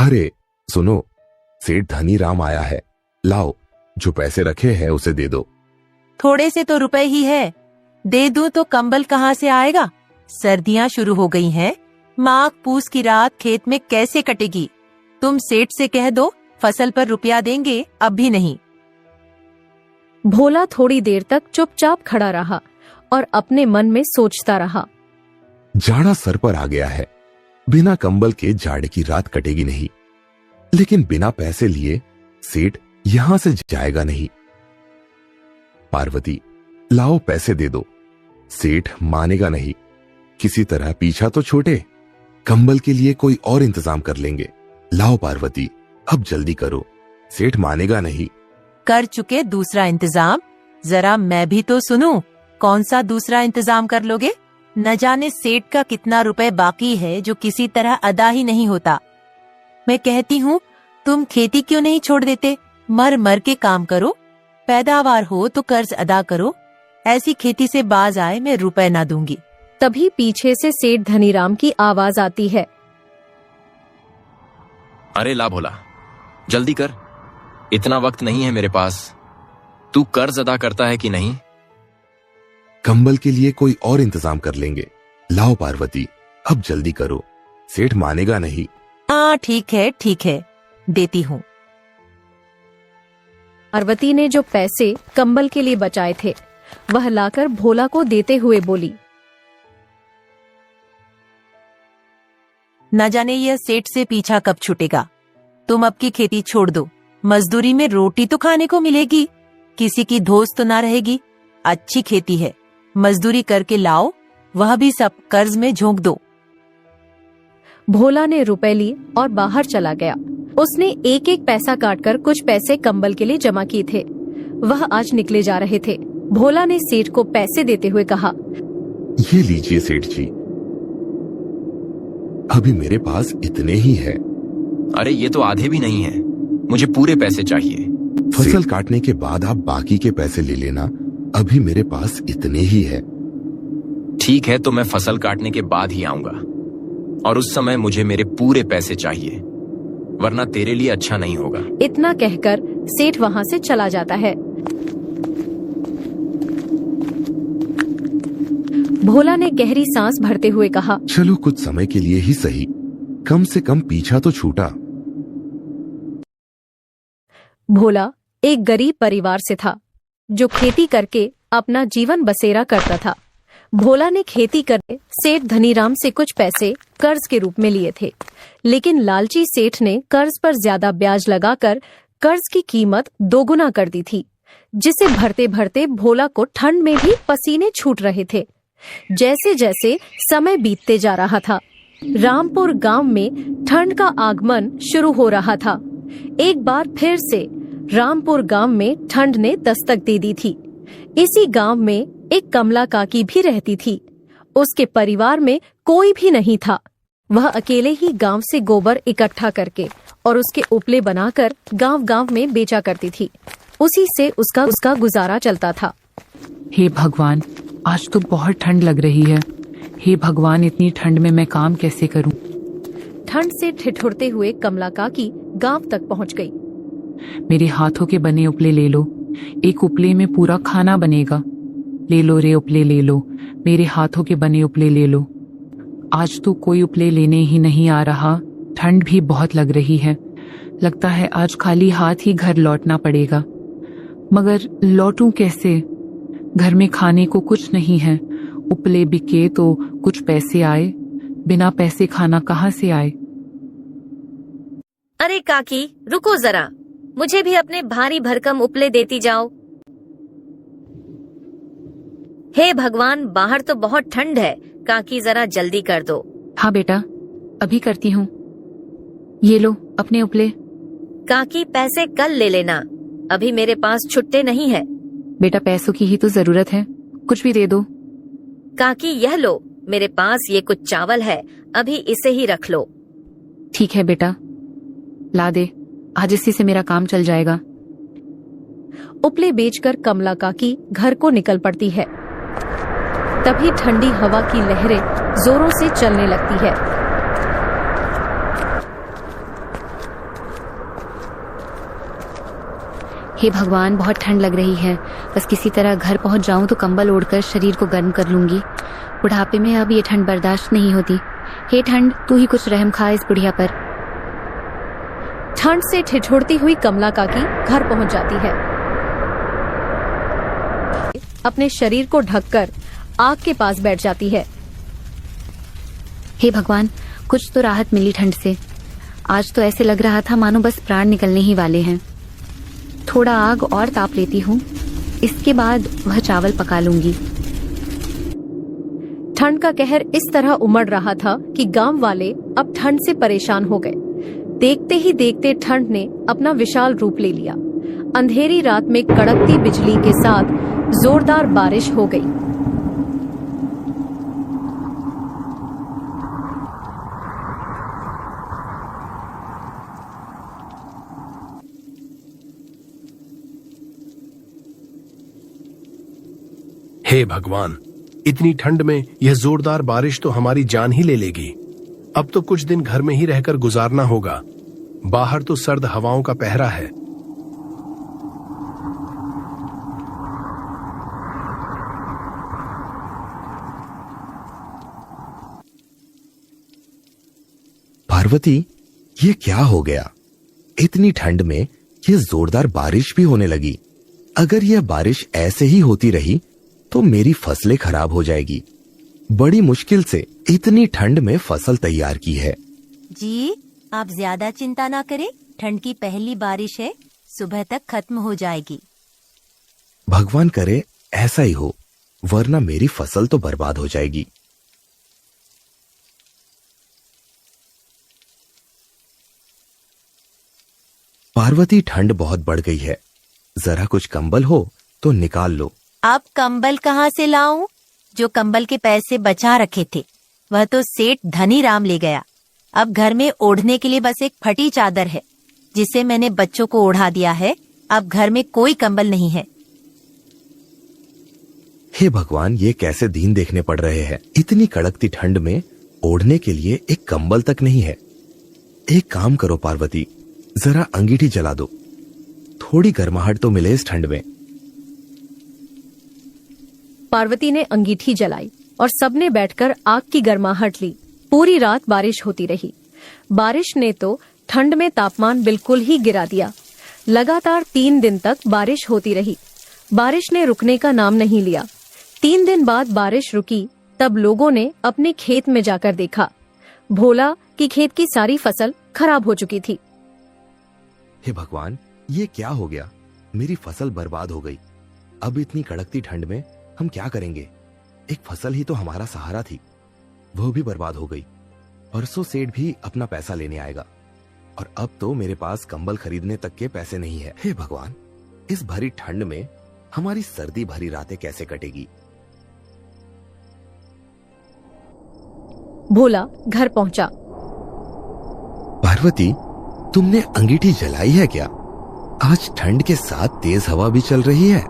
अरे सुनो, सेठ धनीराम आया है, लाओ जो पैसे रखे हैं उसे दे दो। थोड़े से तो रुपए ही है, दे दूं तो कंबल कहाँ से आएगा? सर्दियाँ शुरू हो गई हैं, माघ पूस की रात खेत में कैसे कटेगी? तुम सेठ से कह दो फसल पर रुपया देंगे, अब भी नहीं। भोला थोड़ी देर तक चुपचाप खड़ा रहा और अपने मन में सोचता रहा। जाड़ा सर पर आ गया है, बिना कंबल के जाड़े की रात कटेगी नहीं, लेकिन बिना पैसे लिए सेठ यहां से जाएगा नहीं। पार्वती, लाओ पैसे दे दो। सेठ मानेगा नहीं, किसी तरह पीछा तो छूटे, कंबल के लिए कोई और इंतजाम कर लेंगे। लाओ पार्वती, अब जल्दी करो, सेठ मानेगा नहीं। कर चुके दूसरा इंतजाम, जरा मैं भी तो सुनूं, कौन सा दूसरा इंतजाम कर लोगे? न जाने सेठ का कितना रुपए बाकी है जो किसी तरह अदा ही नहीं होता। मैं कहती हूँ तुम खेती क्यों नहीं छोड़ देते, मर मर के काम करो, पैदावार हो तो कर्ज अदा करो। ऐसी खेती से बाज आए मैं रुपए ना दूंगी। तभी पीछे से सेठ धनीराम की आवाज आती है। अरे ला भोला, जल्दी कर, इतना वक्त नहीं है मेरे पास। तू कर्ज अदा करता है कि नहीं? कंबल के लिए कोई और इंतजाम कर लेंगे। लाओ पार्वती, अब जल्दी करो, सेठ मानेगा नहीं। हाँ ठीक है, देती हूँ। पार्वती ने जो पैसे कंबल के लिए बचाए थे वह लाकर भोला को देते हुए बोली, न जाने यह सेठ से पीछा कब छूटेगा। तुम अब की खेती छोड़ दो, मजदूरी में रोटी तो खाने को मिलेगी, किसी की धोस तो ना रहेगी। अच्छी खेती है, मजदूरी करके लाओ, वह भी सब कर्ज में झोंक दो। भोला ने रुपए लिए और बाहर चला गया। उसने एक एक पैसा काटकर कुछ पैसे कंबल के लिए जमा किए थे। वह आज निकले जा रहे थे। भोला ने सेठ को पैसे देते हुए कहा, ये लीजिए सेठ जी, अभी मेरे पास इतने ही है। अरे ये तो आधे भी नहीं है, मुझे पूरे पैसे चाहिए। फसल काटने के बाद आप बाकी के पैसे ले लेना, अभी मेरे पास इतने ही है। ठीक है, तो मैं फसल काटने के बाद ही आऊंगा, और उस समय मुझे मेरे पूरे पैसे चाहिए, वरना तेरे लिए अच्छा नहीं होगा। इतना कहकर सेठ वहाँ से चला जाता है। भोला ने गहरी सांस भरते हुए कहा, चलो कुछ समय के लिए ही सही, कम से कम पीछा तो छूटा। भोला एक गरीब परिवार से था जो खेती करके अपना जीवन बसेरा करता था। भोला ने खेती करके सेठ धनीराम से कुछ पैसे कर्ज के रूप में लिए थे, लेकिन लालची सेठ ने कर्ज पर ज्यादा ब्याज लगाकर कर्ज की कीमत दोगुना कर दी थी, जिसे भरते भरते भोला को ठंड में भी पसीने छूट रहे थे। जैसे जैसे समय बीतते जा रहा था, रामपुर गांव में ठंड का आगमन शुरू हो रहा था। एक बार फिर से रामपुर गांव में ठंड ने दस्तक दे दी थी। इसी गांव में एक कमला काकी भी रहती थी। उसके परिवार में कोई भी नहीं था। वह अकेले ही गांव से गोबर इकट्ठा करके और उसके उपले बनाकर गांव-गांव में बेचा करती थी। उसी से उसका गुजारा चलता था। हे भगवान, आज तो बहुत ठंड लग रही है। हे भगवान, इतनी ठंड में मैं काम कैसे करूं? ठंड से ठिठुरते हुए कमला काकी गांव तक पहुंच गई। मेरे हाथों के बने उपले ले लो, एक उपले में पूरा खाना बनेगा। ले लो रे उपले, ले लो, मेरे हाथों के बने उपले ले लो। आज तो कोई उपले लेने ही नहीं आ रहा, ठंड भी बहुत लग रही है। लगता है आज खाली हाथ ही घर लौटना पड़ेगा, मगर लौटूं कैसे? घर में खाने को कुछ नहीं है। उपले बिके तो कुछ पैसे आए, बिना पैसे खाना कहाँ से आए? अरे काकी, रुको जरा, मुझे भी अपने भारी भरकम उपले देती जाओ। हे भगवान, बाहर तो बहुत ठंड है, काकी जरा जल्दी कर दो। हाँ बेटा, अभी करती हूँ। ये लो अपने उपले। काकी पैसे कल ले लेना, अभी मेरे पास छुट्टे नहीं है। बेटा पैसों की ही तो जरूरत है, कुछ भी दे दो। काकी यह लो, मेरे पास ये कुछ चावल है, अभी इसे ही रख लो। ठीक है बेटा, ला दे, आज इसी से मेरा काम चल जाएगा। उपले बेचकर कमला काकी घर को निकल पड़ती है। तभी ठंडी हवा की लहरें जोरों से चलने लगती है। हे भगवान, बहुत ठंड लग रही है। बस किसी तरह घर पहुंच जाऊं तो कंबल ओढ़कर शरीर को गर्म कर लूंगी। बुढ़ापे में अब ये ठंड बर्दाश्त नहीं होती। हे ठंड, तू ही कुछ रहम खा इस बुढ़िया पर। ठंड से ठिठुरती हुई कमला काकी घर पहुंच जाती है। अपने शरीर को ढककर आग के पास बैठ जाती है। हे भगवान, कुछ तो राहत मिली ठंड से। आज तो ऐसे लग रहा था मानो बस प्राण निकलने ही वाले हैं। थोड़ा आग और ताप लेती हूँ, इसके बाद वह चावल पका लूंगी। ठंड का कहर इस तरह उमड़ रहा था कि गांव वाले अब ठंड से परेशान हो गए। देखते ही देखते ठंड ने अपना विशाल रूप ले लिया। अंधेरी रात में कड़कती बिजली के साथ जोरदार बारिश हो गई। हे भगवान, इतनी ठंड में यह जोरदार बारिश तो हमारी जान ही ले लेगी। अब तो कुछ दिन घर में ही रहकर गुजारना होगा। बाहर तो सर्द हवाओं का पहरा है। पार्वती, ये क्या हो गया? इतनी ठंड में ये जोरदार बारिश भी होने लगी। अगर यह बारिश ऐसे ही होती रही तो मेरी फसलें खराब हो जाएगी। बड़ी मुश्किल से इतनी ठंड में फसल तैयार की है। जी, आप ज्यादा चिंता ना करें। ठंड की पहली बारिश है, सुबह तक खत्म हो जाएगी। भगवान करे ऐसा ही हो, वरना मेरी फसल तो बर्बाद हो जाएगी। पार्वती, ठंड बहुत बढ़ गई है। जरा कुछ कंबल हो तो निकाल लो। अब कंबल कहाँ से लाऊं? जो कंबल के पैसे बचा रखे थे वह तो सेठ धनीराम ले गया। अब घर में ओढ़ने के लिए बस एक फटी चादर है, जिसे मैंने बच्चों को ओढ़ा दिया है। अब घर में कोई कंबल नहीं है। हे भगवान, ये कैसे दिन देखने पड़ रहे हैं। इतनी कड़कती ठंड में ओढ़ने के लिए एक कंबल तक नहीं है। एक काम करो पार्वती, जरा अंगीठी जला दो, थोड़ी गर्माहट तो मिले इस ठंड में। पार्वती ने अंगीठी जलाई और सबने बैठकर आग की गर्माहट ली। पूरी रात बारिश होती रही। बारिश ने तो ठंड में तापमान बिल्कुल ही गिरा दिया। लगातार 3 दिन तक बारिश होती रही। बारिश ने रुकने का नाम नहीं लिया। 3 दिन बाद बारिश रुकी, तब लोगों ने अपने खेत में जाकर देखा। भोला की खेत की सारी फसल खराब हो चुकी थी। हे भगवान, ये क्या हो गया? मेरी फसल बर्बाद हो गई। अब इतनी कड़कती ठंड में हम क्या करेंगे? एक फसल ही तो हमारा सहारा थी, वो भी बर्बाद हो गई। परसों सेठ भी अपना पैसा लेने आएगा और अब तो मेरे पास कंबल खरीदने तक के पैसे नहीं है। हे भगवान, इस भरी ठंड में हमारी सर्दी भरी रातें कैसे कटेगी? भोला घर पहुंचा। पार्वती, तुमने अंगीठी जलाई है क्या? आज ठंड के साथ तेज हवा भी चल रही है।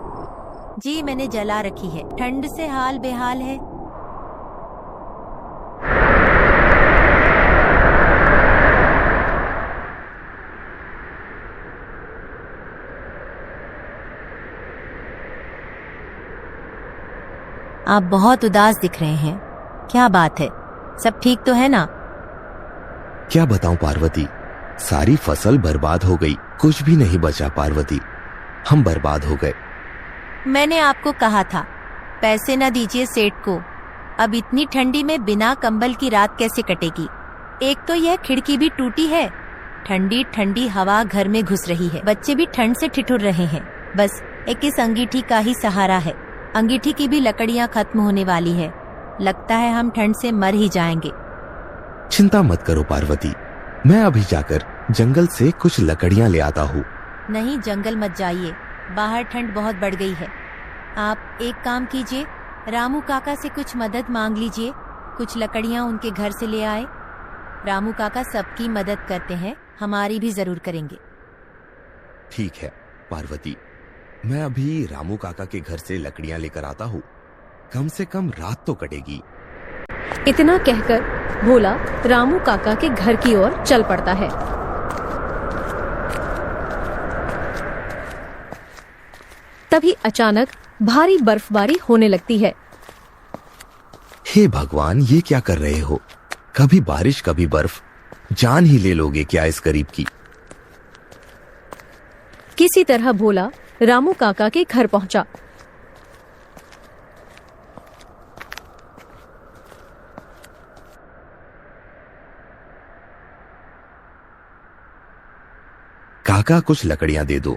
जी, मैंने जला रखी है। ठंड से हाल बेहाल है। आप बहुत उदास दिख रहे हैं। क्या बात है? सब ठीक तो है ना? क्या बताऊं पार्वती, सारी फसल बर्बाद हो गई। कुछ भी नहीं बचा पार्वती, हम बर्बाद हो गए। मैंने आपको कहा था पैसे न दीजिए सेठ को। अब इतनी ठंडी में बिना कंबल की रात कैसे कटेगी? एक तो यह खिड़की भी टूटी है। ठंडी ठंडी हवा घर में घुस रही है। बच्चे भी ठंड से ठिठुर रहे हैं। बस एक इस अंगीठी का ही सहारा है। अंगीठी की भी लकड़ियां खत्म होने वाली है। लगता है हम ठंड से मर ही जाएंगे। चिंता मत करो पार्वती, मैं अभी जाकर जंगल से कुछ लकड़ियां ले आता हूँ। नहीं, जंगल मत जाइए, बाहर ठंड बहुत बढ़ गई है। आप एक काम कीजिए, रामू काका से कुछ मदद मांग लीजिए। कुछ लकड़ियां उनके घर से ले आए। रामू काका सबकी मदद करते हैं, हमारी भी जरूर करेंगे। ठीक है पार्वती, मैं अभी रामू काका के घर से लकड़ियां लेकर आता हूँ। कम से कम रात तो कटेगी। इतना कहकर भोला रामू काका के घर की ओर चल पड़ता है। तभी अचानक भारी बर्फबारी होने लगती है। हे भगवान, ये क्या कर रहे हो? कभी बारिश कभी बर्फ, जान ही ले लोगे क्या इस गरीब की? किसी तरह भोला रामू काका के घर पहुंचा। काका, कुछ लकड़ियां दे दो।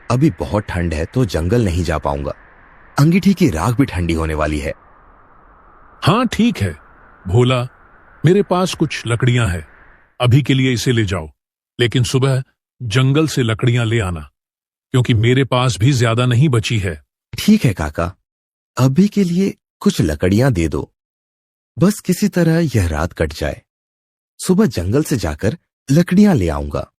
अभी बहुत ठंड है तो जंगल नहीं जा पाऊंगा। अंगीठी की राख भी ठंडी होने वाली है। हाँ ठीक है भोला, मेरे पास कुछ लकड़ियां हैं, अभी के लिए इसे ले जाओ, लेकिन सुबह जंगल से लकड़ियां ले आना, क्योंकि मेरे पास भी ज्यादा नहीं बची है। ठीक है काका, अभी के लिए कुछ लकड़ियां दे दो। बस किसी तरह यह रात कट जाए। सुबह जंगल से जाकर लकड़ियां ले आऊंगा।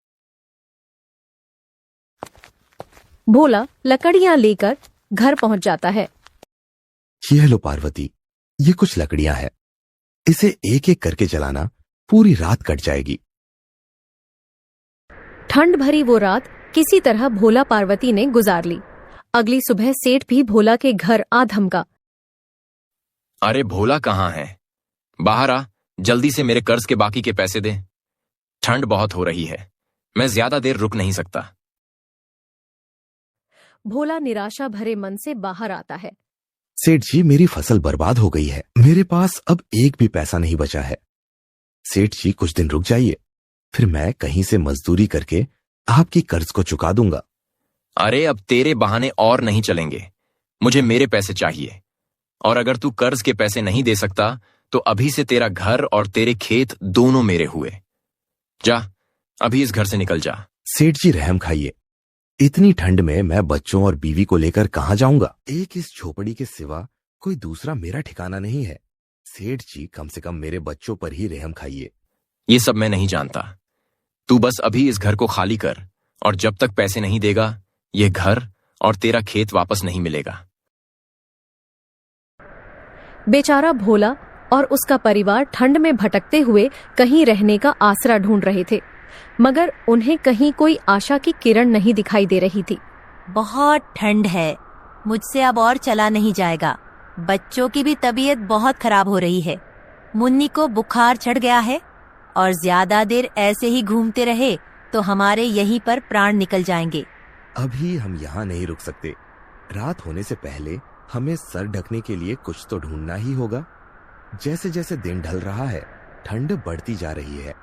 भोला लकड़ियां लेकर घर पहुंच जाता है। यह लो पार्वती, ये कुछ लकड़ियां हैं। इसे एक एक करके जलाना, पूरी रात कट जाएगी। ठंड भरी वो रात किसी तरह भोला पार्वती ने गुजार ली। अगली सुबह सेठ भी भोला के घर आ धमका। अरे भोला कहाँ है? बाहर आ, जल्दी से मेरे कर्ज के बाकी के पैसे दे। ठंड बहुत हो रही है, मैं ज्यादा देर रुक नहीं सकता। भोला निराशा भरे मन से बाहर आता है। सेठ जी, मेरी फसल बर्बाद हो गई है। मेरे पास अब एक भी पैसा नहीं बचा है। सेठ जी, कुछ दिन रुक जाइए, फिर मैं कहीं से मजदूरी करके आपकी कर्ज को चुका दूंगा। अरे अब तेरे बहाने और नहीं चलेंगे, मुझे मेरे पैसे चाहिए। और अगर तू कर्ज के पैसे नहीं दे सकता तो अभी से तेरा घर और तेरे खेत दोनों मेरे हुए। जा, अभी इस घर से निकल जा। सेठ जी, रहम खाइए। इतनी ठंड में मैं बच्चों और बीवी को लेकर कहाँ जाऊंगा? एक इस झोपड़ी के सिवा कोई दूसरा मेरा ठिकाना नहीं है। सेठ जी, कम से कम मेरे बच्चों पर ही रहम खाइए। ये सब मैं नहीं जानता, तू बस अभी इस घर को खाली कर, और जब तक पैसे नहीं देगा ये घर और तेरा खेत वापस नहीं मिलेगा। बेचारा भोला और उसका परिवार ठंड में भटकते हुए कहीं रहने का आसरा ढूंढ रहे थे, मगर उन्हें कहीं कोई आशा की किरण नहीं दिखाई दे रही थी। बहुत ठंड है, मुझसे अब और चला नहीं जाएगा। बच्चों की भी तबीयत बहुत खराब हो रही है। मुन्नी को बुखार चढ़ गया है, और ज्यादा देर ऐसे ही घूमते रहे तो हमारे यहीं पर प्राण निकल जाएंगे। अभी हम यहाँ नहीं रुक सकते। रात होने से पहले हमें सर ढकने के लिए कुछ तो ढूंढना ही होगा। जैसे जैसे दिन ढल रहा है, ठंड बढ़ती जा रही है।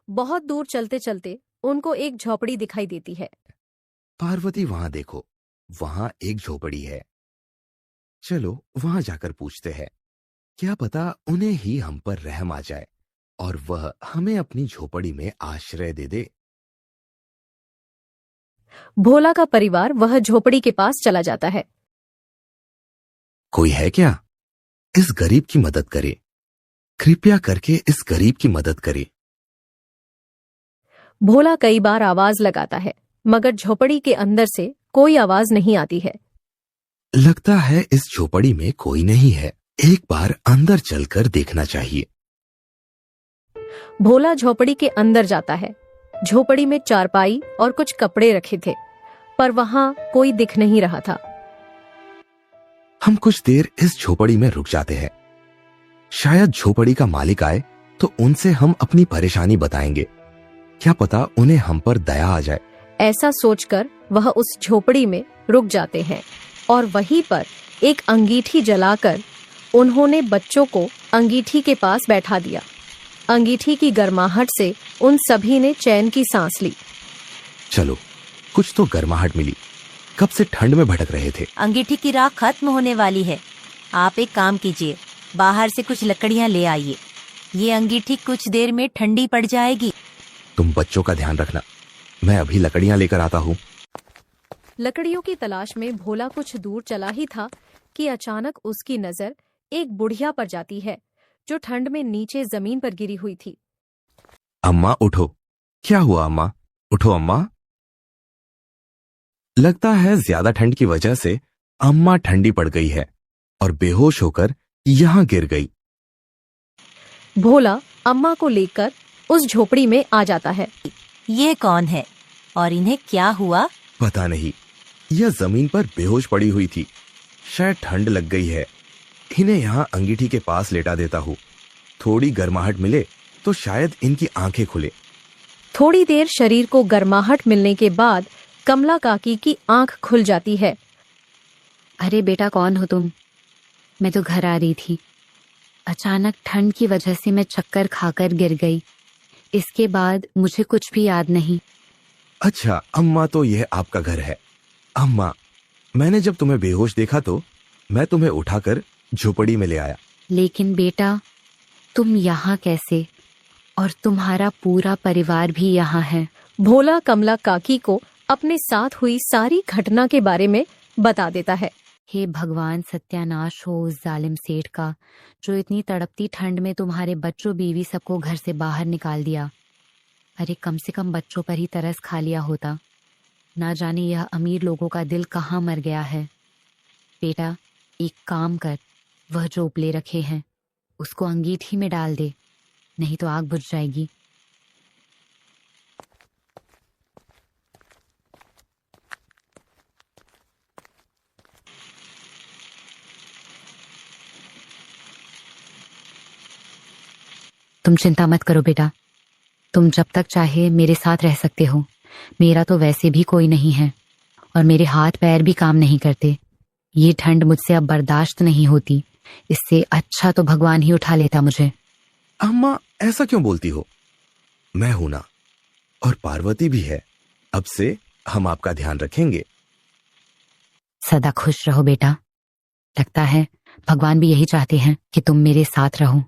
बहुत दूर चलते चलते उनको एक झोपड़ी दिखाई देती है। पार्वती, वहां देखो, वहां एक झोपड़ी है। चलो वहां जाकर पूछते हैं, क्या पता उन्हें ही हम पर रहम आ जाए और वह हमें अपनी झोपड़ी में आश्रय दे दे। भोला का परिवार वह झोपड़ी के पास चला जाता है। कोई है क्या? इस गरीब की मदद करे, कृपया करके इस गरीब की मदद करे। भोला कई बार आवाज लगाता है, मगर झोपड़ी के अंदर से कोई आवाज नहीं आती है। लगता है इस झोपड़ी में कोई नहीं है। एक बार अंदर चलकर देखना चाहिए। भोला झोपड़ी के अंदर जाता है। झोपड़ी में चारपाई और कुछ कपड़े रखे थे, पर वहां कोई दिख नहीं रहा था। हम कुछ देर इस झोपड़ी में रुक जाते हैं। शायद झोपड़ी का मालिक आए तो उनसे हम अपनी परेशानी बताएंगे। क्या पता उन्हें हम पर दया आ जाए। ऐसा सोचकर वह उस झोपड़ी में रुक जाते हैं, और वहीं पर एक अंगीठी जलाकर उन्होंने बच्चों को अंगीठी के पास बैठा दिया। अंगीठी की गर्माहट से उन सभी ने चैन की सांस ली। चलो, कुछ तो गर्माहट मिली। कब से ठंड में भटक रहे थे। अंगीठी की राख खत्म होने वाली है। आप एक काम कीजिए, बाहर से कुछ लकड़ियां ले आइए। ये अंगीठी कुछ देर में ठंडी पड़ जाएगी। तुम बच्चों का ध्यान रखना, मैं अभी लकड़ियां लेकर आता हूँ। लकड़ियों की तलाश में भोला कुछ दूर चला ही था कि अचानक उसकी नजर एक बुढ़िया पर जाती है, जो ठंड में नीचे जमीन पर गिरी हुई थी। अम्मा उठो। क्या हुआ अम्मा? उठो अम्मा। लगता है ज्यादा ठंड की वजह से अम्मा ठंडी पड़ गई है और बेहोश होकर यहाँ गिर गई। भोला अम्मा को लेकर उस झोपड़ी में आ जाता है। ये कौन है? और इन्हें क्या हुआ? पता नहीं, यह जमीन पर बेहोश पड़ी हुई थी। शायद ठंड लग गई है। इन्हें यहाँ अंगीठी के पास लेटा देता हूँ, थोड़ी गर्माहट मिले तो शायद इनकी आंखें खुले। थोड़ी देर शरीर को गर्माहट मिलने के बाद कमला काकी की आंख खुल जाती है। अरे बेटा, कौन हो तुम? मैं तो घर आ रही थी। अचानक ठंड की वजह से मैं चक्कर खाकर गिर गई। इसके बाद मुझे कुछ भी याद नहीं। अच्छा अम्मा, तो यह आपका घर है। अम्मा, मैंने जब तुम्हें बेहोश देखा तो मैं तुम्हें उठाकर झोपड़ी में ले आया। लेकिन बेटा, तुम यहाँ कैसे? और तुम्हारा पूरा परिवार भी यहाँ है। भोला कमला काकी को अपने साथ हुई सारी घटना के बारे में बता देता है। हे भगवान, सत्यानाश हो उस जालिम सेठ का, जो इतनी तड़पती ठंड में तुम्हारे बच्चों बीवी सबको घर से बाहर निकाल दिया। अरे कम से कम बच्चों पर ही तरस खा लिया होता। ना जाने यह अमीर लोगों का दिल कहाँ मर गया है। बेटा, एक काम कर, वह जो उपले रखे हैं उसको अंगीठी में डाल दे, नहीं तो आग बुझ जाएगी। तुम चिंता मत करो बेटा, तुम जब तक चाहे मेरे साथ रह सकते हो। मेरा तो वैसे भी कोई नहीं है और मेरे हाथ पैर भी काम नहीं करते। ये ठंड मुझसे अब बर्दाश्त नहीं होती। इससे अच्छा तो भगवान ही उठा लेता मुझे। अम्मा, ऐसा क्यों बोलती हो? मैं हूं ना, और पार्वती भी है। अब से हम आपका ध्यान रखेंगे। सदा खुश रहो बेटा। लगता है भगवान भी यही चाहते हैं कि तुम मेरे साथ रहो।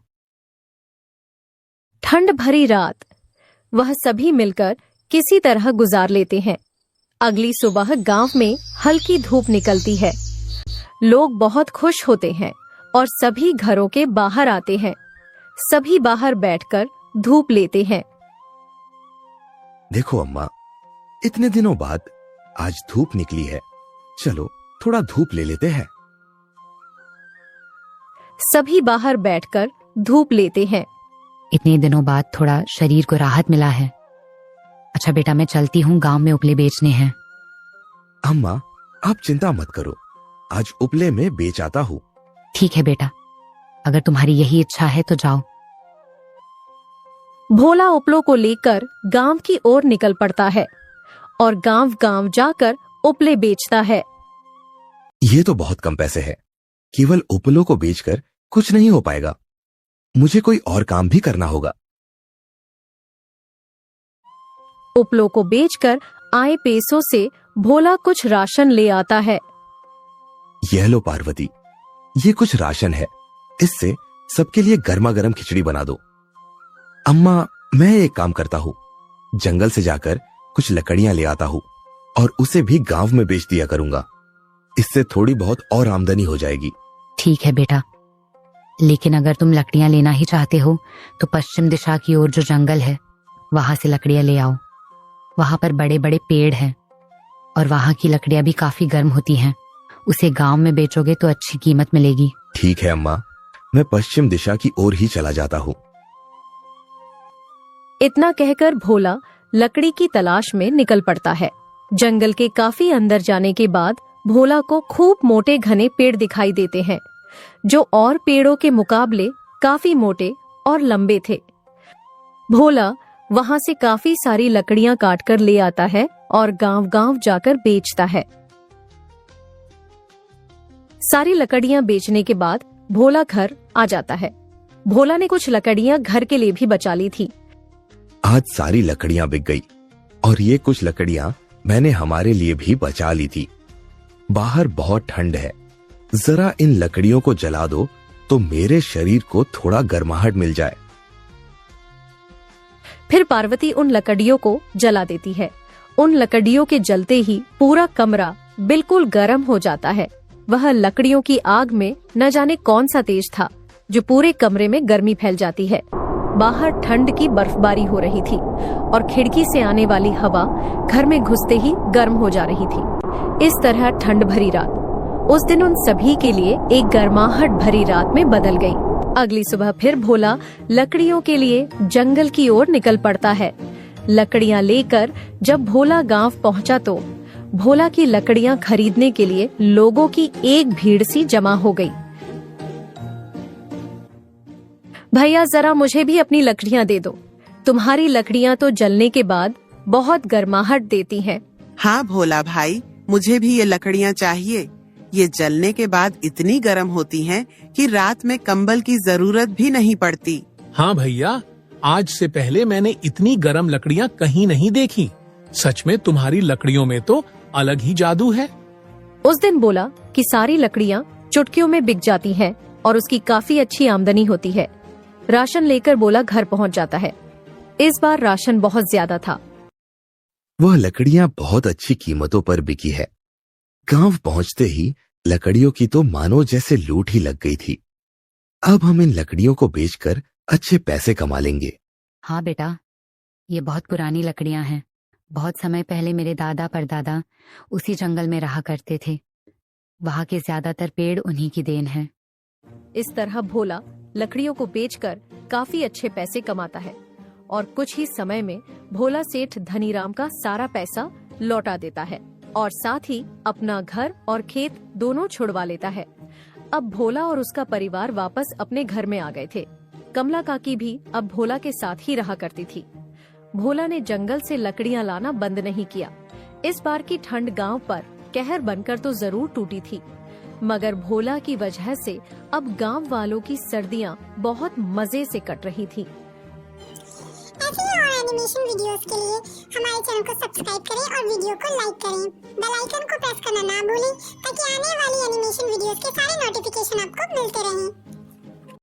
ठंड भरी रात वह सभी मिलकर किसी तरह गुजार लेते हैं। अगली सुबह गांव में हल्की धूप निकलती है। लोग बहुत खुश होते हैं और सभी घरों के बाहर आते हैं। सभी बाहर बैठकर धूप लेते हैं। देखो अम्मा, इतने दिनों बाद आज धूप निकली है। चलो थोड़ा धूप ले लेते हैं। सभी बाहर बैठकर धूप लेते हैं। इतने दिनों बाद थोड़ा शरीर को राहत मिला है। अच्छा बेटा, मैं चलती हूँ, गांव में उपले बेचने हैं। अम्मा, आप चिंता मत करो, आज उपले में बेच आता हूँ। ठीक है बेटा, अगर तुम्हारी यही इच्छा है तो जाओ। भोला उपलों को लेकर गांव की ओर निकल पड़ता है और गांव-गांव जाकर उपले बेचता है। ये तो बहुत कम पैसे है। केवल उपलों को बेचकर कुछ नहीं हो पाएगा। मुझे कोई और काम भी करना होगा। उपलों को बेचकर आए पैसों से भोला कुछ राशन ले आता है। यह लो पार्वती, ये कुछ राशन है। इससे सबके लिए गर्मा गर्म खिचड़ी बना दो। अम्मा, मैं एक काम करता हूँ, जंगल से जाकर कुछ लकड़ियां ले आता हूँ और उसे भी गांव में बेच दिया करूंगा। इससे थोड़ी बहुत और आमदनी हो जाएगी। ठीक है बेटा, लेकिन अगर तुम लकड़ियां लेना ही चाहते हो तो पश्चिम दिशा की ओर जो जंगल है वहां से लकड़ियां ले आओ। वहां पर बड़े बड़े पेड़ हैं और वहां की लकड़ियां भी काफी गर्म होती हैं। उसे गांव में बेचोगे तो अच्छी कीमत मिलेगी। ठीक है अम्मा, मैं पश्चिम दिशा की ओर ही चला जाता हूँ। इतना कहकर भोला लकड़ी की तलाश में निकल पड़ता है। जंगल के काफी अंदर जाने के बाद भोला को खूब मोटे घने पेड़ दिखाई देते हैं, जो और पेड़ों के मुकाबले काफी मोटे और लंबे थे। भोला वहां से काफी सारी लकड़ियां काटकर ले आता है और गांव-गांव जाकर बेचता है। सारी लकड़ियां बेचने के बाद भोला घर आ जाता है। भोला ने कुछ लकड़ियां घर के लिए भी बचा ली थी। आज सारी लकड़ियां बिक गई और ये कुछ लकड़ियां मैंने हमारे लिए भी बचा ली थी। बाहर बहुत ठंड है, जरा इन लकड़ियों को जला दो तो मेरे शरीर को थोड़ा गर्माहट मिल जाए। फिर पार्वती उन लकड़ियों को जला देती है। उन लकड़ियों के जलते ही पूरा कमरा बिल्कुल गर्म हो जाता है। वह लकड़ियों की आग में न जाने कौन सा तेज था जो पूरे कमरे में गर्मी फैल जाती है। बाहर ठंड की बर्फबारी हो रही थी और खिड़की से आने वाली हवा घर में घुसते ही गर्म हो जा रही थी। इस तरह ठंड भरी रात उस दिन उन सभी के लिए एक गर्माहट भरी रात में बदल गई। अगली सुबह फिर भोला लकड़ियों के लिए जंगल की ओर निकल पड़ता है। लकड़ियां लेकर जब भोला गांव पहुंचा तो भोला की लकड़ियां खरीदने के लिए लोगों की एक भीड़ सी जमा हो गई। भैया जरा मुझे भी अपनी लकड़ियां दे दो, तुम्हारी लकड़ियां तो जलने के बाद बहुत गर्माहट देती हैं। हाँ भोला भाई, मुझे भी ये लकड़ियां चाहिए। ये जलने के बाद इतनी गर्म होती हैं कि रात में कंबल की जरूरत भी नहीं पड़ती। हाँ भैया, आज से पहले मैंने इतनी गर्म लकड़ियां कहीं नहीं देखी। सच में तुम्हारी लकड़ियों में तो अलग ही जादू है। उस दिन बोला कि सारी लकड़ियां चुटकियों में बिक जाती हैं और उसकी काफी अच्छी आमदनी होती है। राशन लेकर बोला घर पहुंच जाता है। इस बार राशन बहुत ज्यादा था। वह लकड़ियां बहुत अच्छी कीमतों पर बिकी है। गांव पहुंचते ही लकड़ियों की तो मानो जैसे लूट ही लग गई थी। अब हम इन लकड़ियों को बेचकर अच्छे पैसे कमा लेंगे। हाँ बेटा, ये बहुत पुरानी लकड़ियां हैं। बहुत समय पहले मेरे दादा परदादा उसी जंगल में रहा करते थे। वहाँ के ज्यादातर पेड़ उन्हीं की देन है। इस तरह भोला लकड़ियों को बेचकर काफी अच्छे पैसे कमाता है और कुछ ही समय में भोला सेठ धनीराम का सारा पैसा लौटा देता है और साथ ही अपना घर और खेत दोनों छुड़वा लेता है। अब भोला और उसका परिवार वापस अपने घर में आ गए थे। कमला काकी भी अब भोला के साथ ही रहा करती थी। भोला ने जंगल से लकड़ियां लाना बंद नहीं किया। इस बार की ठंड गांव पर कहर बनकर तो जरूर टूटी थी, मगर भोला की वजह से अब गांव वालों की सर्दियां बहुत मजे से कट रही थी। ऐसे ही और एनिमेशन वीडियोस के लिए हमारे चैनल को सब्सक्राइब करें और वीडियो को लाइक करें। बेल आइकन को प्रेस करना ना भूलें ताकि आने वाली एनिमेशन वीडियोस के सारे नोटिफिकेशन आपको मिलते रहें।